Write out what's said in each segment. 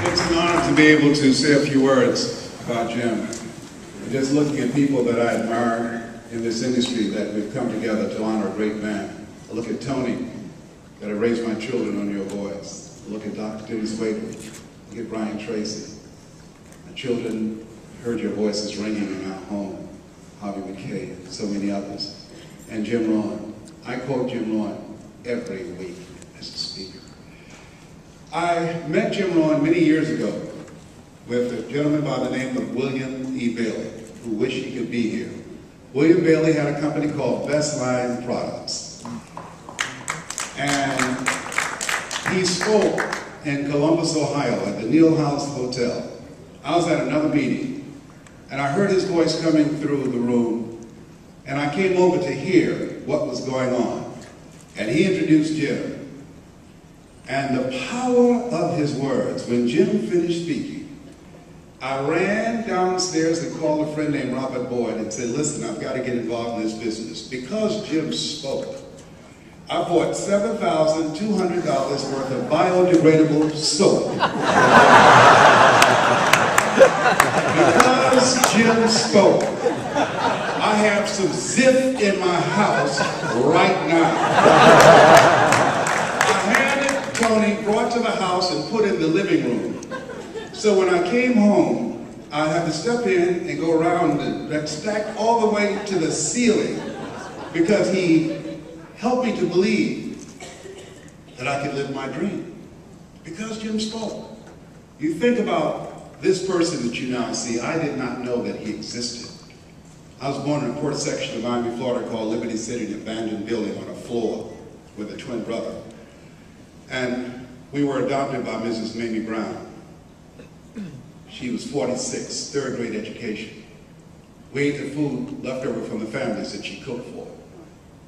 It's an honor to be able to say a few words about Jim. Just looking at people that I admire in this industry that we've come together to honor a great man. I look at Tony, that I raised my children on your voice. I look at Dr. Dennis Wakely. Look at Brian Tracy. My children heard your voices ringing in our home. Harvey McKay and so many others. And Jim Rohn. I quote Jim Rohn every week as a speaker. I met Jim Rohn many years ago with a gentleman by the name of William E. Bailey, who wished he could be here. William Bailey had a company called Best Line Products. And he spoke in Columbus, Ohio at the Neal House Hotel. I was at another meeting, and I heard his voice coming through the room, and I came over to hear what was going on. And he introduced Jim. And the power of his words, when Jim finished speaking, I ran downstairs and called a friend named Robert Boyd and said, listen, I've got to get involved in this business. Because Jim spoke, I bought $7,200 worth of biodegradable soap. Because Jim spoke, I have some zip in my house right now. I had it, Tony, brought to the house and put in the living room. So when I came home, I had to step in and go around and stack all the way to the ceiling because he helped me to believe that I could live my dream. Because Jim spoke. You think about this person that you now see, I did not know that he existed. I was born in a poor section of Miami, Florida called Liberty City, an abandoned building on a floor with a twin brother. And we were adopted by Mrs. Mamie Brown. She was 46, third grade education. We ate the food left over from the families that she cooked for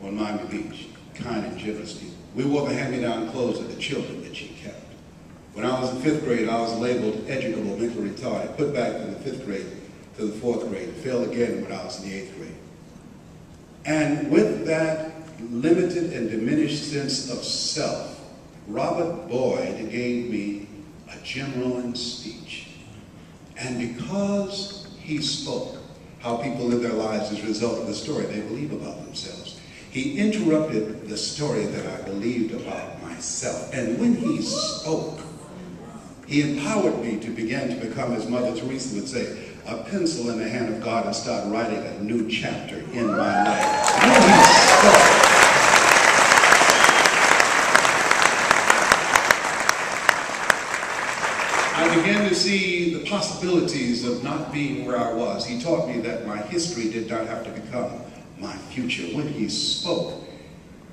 on Miami Beach, kind and generous people. We wore the hand-me-down clothes of the children that she kept. When I was in 5th grade, I was labeled educable, mentally retarded, put back from the 5th grade to the 4th grade, failed again when I was in the 8th grade. And with that limited and diminished sense of self, Robert Boyd gave me a Jim Rohn speech. And because he spoke how people live their lives as a result of the story they believe about themselves, he interrupted the story that I believed about myself. And when he spoke, he empowered me to begin to become, as Mother Teresa would say, a pencil in the hand of God and start writing a new chapter in my life. When he spoke, I began to see the possibilities of not being where I was. He taught me that my history did not have to become my future. When he spoke,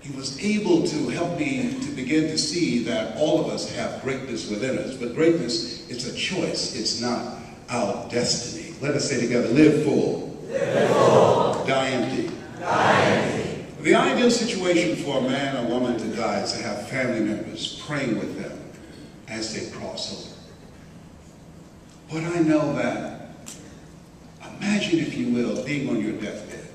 he was able to help me to begin to see that all of us have greatness within us. But greatness, it's a choice. It's not our destiny. Let us say together, live full. Live full. Die empty. Die empty. The ideal situation for a man or woman to die is to have family members praying with them as they cross over. But I know that, imagine if you will, being on your deathbed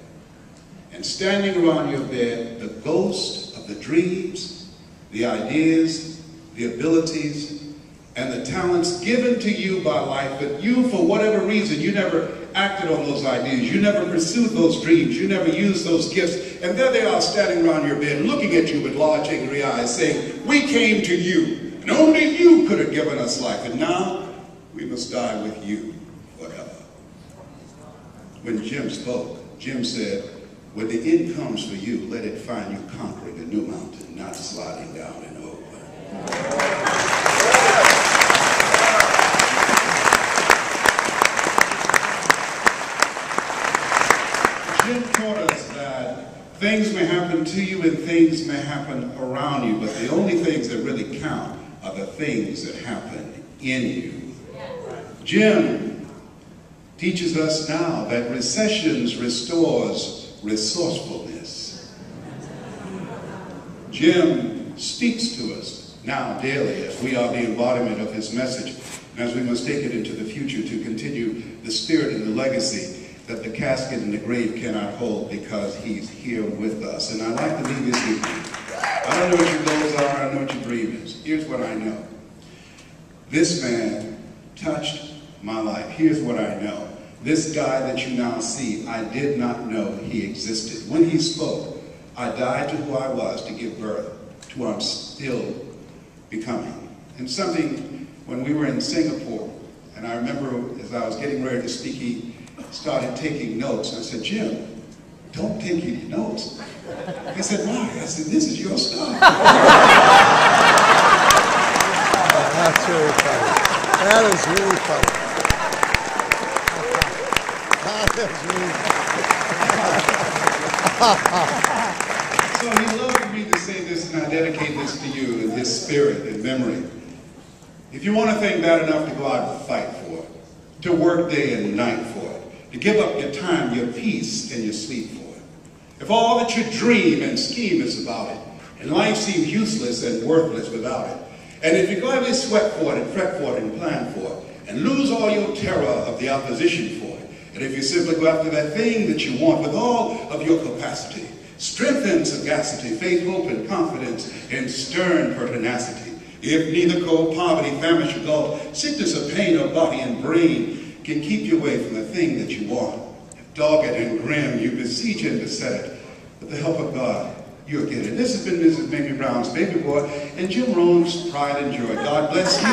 and standing around your bed, the ghost of the dreams, the ideas, the abilities, and the talents given to you by life, but you, for whatever reason, you never acted on those ideas, you never pursued those dreams, you never used those gifts, and there they are standing around your bed, looking at you with large angry eyes, saying, we came to you, and only you could have given us life, and now we must die with you forever. When Jim spoke, Jim said, when the end comes for you, let it find you conquering a new mountain, not sliding down an old one. Jim taught us that things may happen to you and things may happen around you, but the only things that really count are the things that happen in you. Jim teaches us now that recessions restores resourcefulness. Jim speaks to us now daily as we are the embodiment of his message, and as we must take it into the future to continue the spirit and the legacy that the casket and the grave cannot hold, because he's here with us. And I'd like to leave this with you. I don't know what your goals are, I don't know what your dream is. Here's what I know. This man touched my life. Here's what I know. This guy that you now see, I did not know he existed. When he spoke, I died to who I was to give birth to what I'm still becoming. And something, when we were in Singapore, and I remember as I was getting ready to speak, he started taking notes. I said, Jim, don't take any notes. He said, why? I said, this is your stuff. That's really funny. That is really funny. So he loved me to say this, and I dedicate this to you in his spirit and memory. If you want a thing bad enough to go out and fight for it, to work day and night for it, to give up your time, your peace, and your sleep for it, if all that you dream and scheme is about it, and life seems useless and worthless without it, and if you gladly sweat for it and fret for it and plan for it, and lose all your terror of the opposition for it, and if you simply go after that thing that you want with all of your capacity, strength and sagacity, faith, hope, and confidence, and stern pertinacity, if neither cold poverty, famine, or gulf, sickness or pain of body and brain can keep you away from the thing that you want, if dogged and grim you besiege and beset it, with the help of God, you'll get it. This has been Mrs. Mamie Brown's baby boy and Jim Rohn's pride and joy. God bless you.